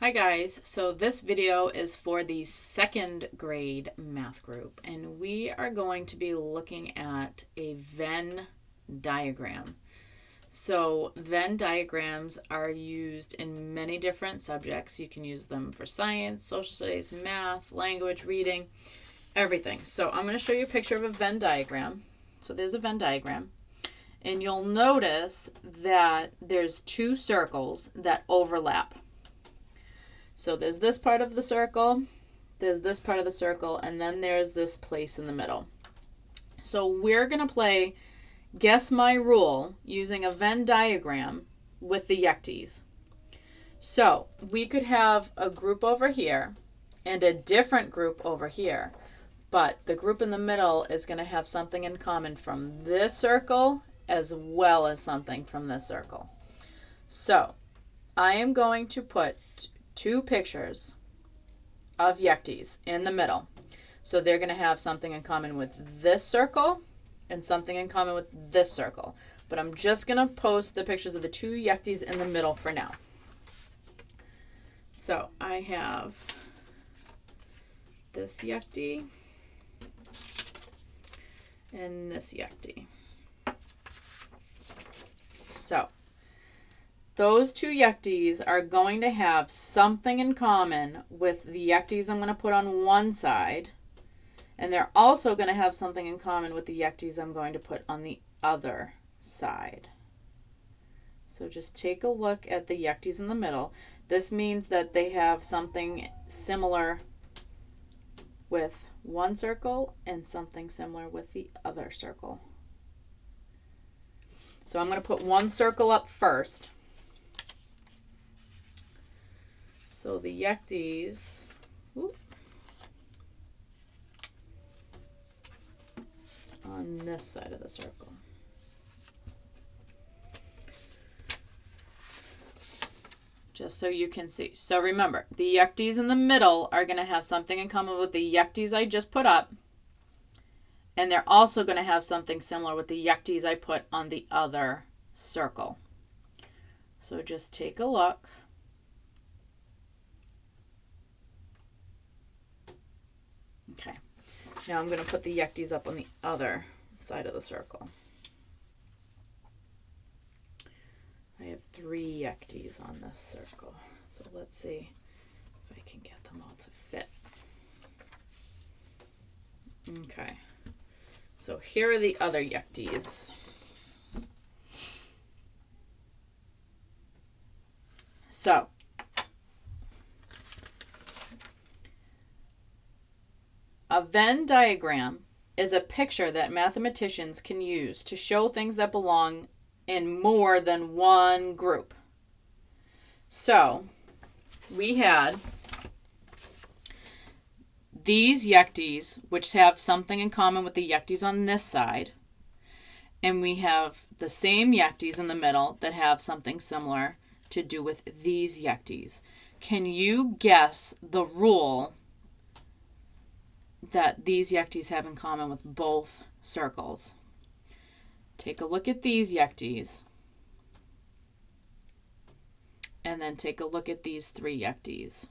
Hi guys, so this video is for the second grade math group and we are going to be looking at a Venn diagram. So Venn diagrams are used in many different subjects. You can use them for science, social studies, math, language, reading, everything. So I'm going to show you a picture of a Venn diagram. So there's a Venn diagram and you'll notice that there's two circles that overlap. So there's this part of the circle, there's this part of the circle, and then there's this place in the middle. So we're going to play Guess My Rule using a Venn diagram with the Yekties. So we could have a group over here and a different group over here, but the group in the middle is going to have something in common from this circle as well as something from this circle. So I am going to put two pictures of Yekties in the middle. So they're going to have something in common with this circle and something in common with this circle. But I'm just going to post the pictures of the two Yekties in the middle for now. So I have this Yekti and this Yekti. So those two Yekties are going to have something in common with the Yekties I'm going to put on one side. And they're also going to have something in common with the Yekties I'm going to put on the other side. So just take a look at the Yekties in the middle. This means that they have something similar with one circle and something similar with the other circle. So I'm going to put one circle up first. So the Yekties on this side of the circle. Just so you can see. So remember, the Yekties in the middle are going to have something in common with the Yekties I just put up. And they're also going to have something similar with the Yekties I put on the other circle. So just take a look. Okay, now I'm going to put the Yekties up on the other side of the circle. I have three Yekties on this circle. So let's see if I can get them all to fit. Okay, so here are the other Yekties. So a Venn diagram is a picture that mathematicians can use to show things that belong in more than one group. So we had these Yekties, which have something in common with the Yekties on this side. And we have the same Yekties in the middle that have something similar to do with these Yekties. Can you guess the rule that these Yekties have in common with both circles? Take a look at these Yekties. And then take a look at these three Yekties.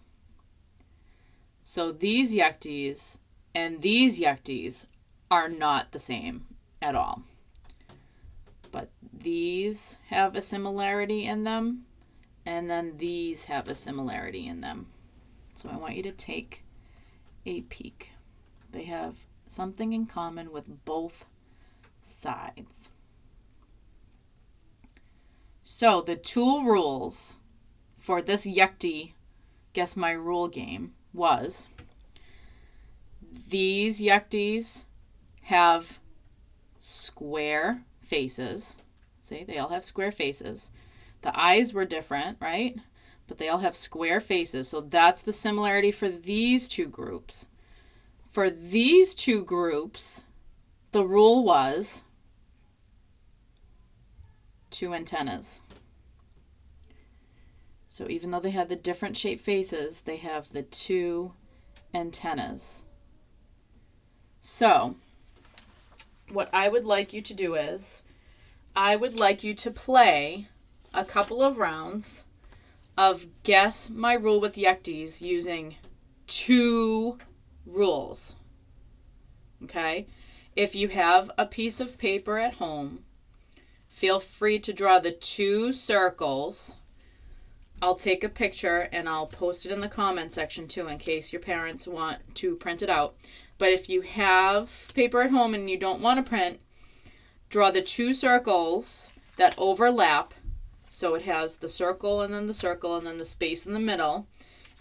So these Yekties and these Yekties are not the same at all. But these have a similarity in them, and then these have a similarity in them. So I want you to take a peek. They have something in common with both sides. So the two rules for this Yekti Guess My Rule game was these Yekties have square faces. See, they all have square faces. The eyes were different, right? But they all have square faces. So that's the similarity for these two groups. For these two groups, the rule was two antennas. So even though they had the different shaped faces, they have the two antennas. So what I would like you to do is, I would like you to play a couple of rounds of Guess My Rule with Yekties using 2 rules. Okay? If you have a piece of paper at home, feel free to draw the 2 circles. I'll take a picture and I'll post it in the comment section too in case your parents want to print it out. But if you have paper at home and you don't want to print, draw the 2 circles that overlap. So it has the circle and then the space in the middle.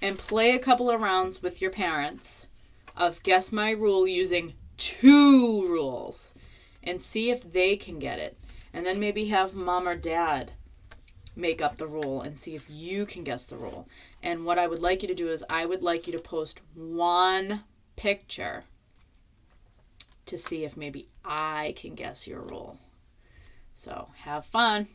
And play a couple of rounds with your parents of Guess My Rule using 2 rules. And see if they can get it. And then maybe have mom or dad make up the rule and see if you can guess the rule. And what I would like you to do is I would like you to post 1 picture to see if maybe I can guess your rule. So have fun.